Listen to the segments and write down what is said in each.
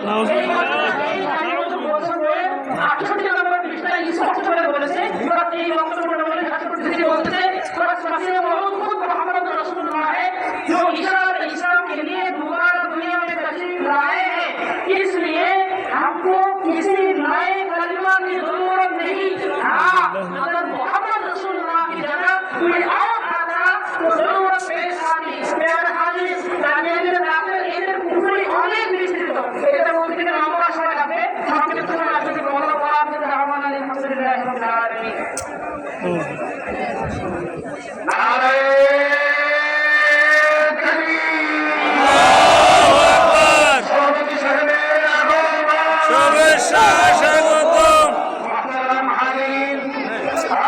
68 নম্বর পৃষ্ঠায় স্পষ্ট করে বলেছে, এই বক্তব্য বলতেছে खुद मोहम्मद रसूलुल्लाह है जो इस्लाम के लिए दोबारा दुनिया में तशरीफ लाए हैं, इसलिए हमको किसी नए कलिमा की जरूरत नहीं। हाँ, अगर मोहम्मद रसूलुल्लाह की जगह कोई और आता तो जरूरत पेश आती। प्यारे हाजिर, तामीर दाखिल इधर कुफरी अनेक विस्तृत এটা বলতে গেলে আমরা সবাই লাগবে আমাদের সময় আছে যে বড় বড় আমাদের রহমান আলহামদুলিল্লাহ রাব্বিল আলামিন।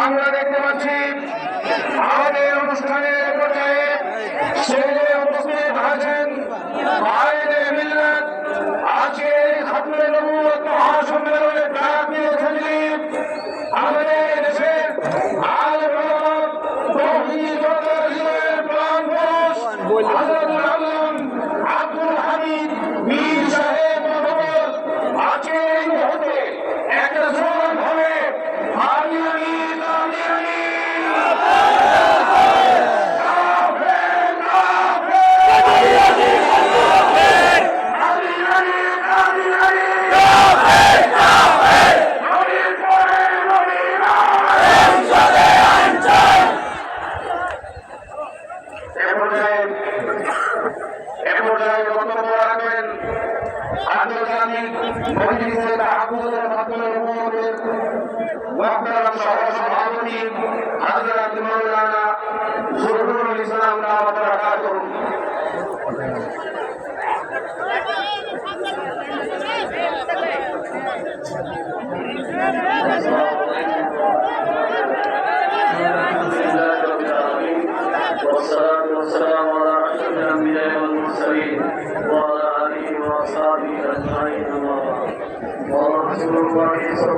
আমরা দেখতে পাচ্ছি আমাদের অনুষ্ঠানের পর্যায়ে উপস্থিত আছেন ভাইদের মিল্লাত। আজকে খাতমে নবুয়ত মহাসম্মেলনে ডাক দিয়েছেন আমাদের দেশের আলেম তৌহিদ ও তাওহীদের প্রাণপুরুষ হযরত আল্লামা আব্দুল হামিদ মীর সাহেব মহম্মদ। আজকে এই মুহূর্তে একটা স্লোগান হবে, আমি সভাপতি হযরত মাওলানা জহুরুল ইসলাম দাওয়াত বারাকাতুহু।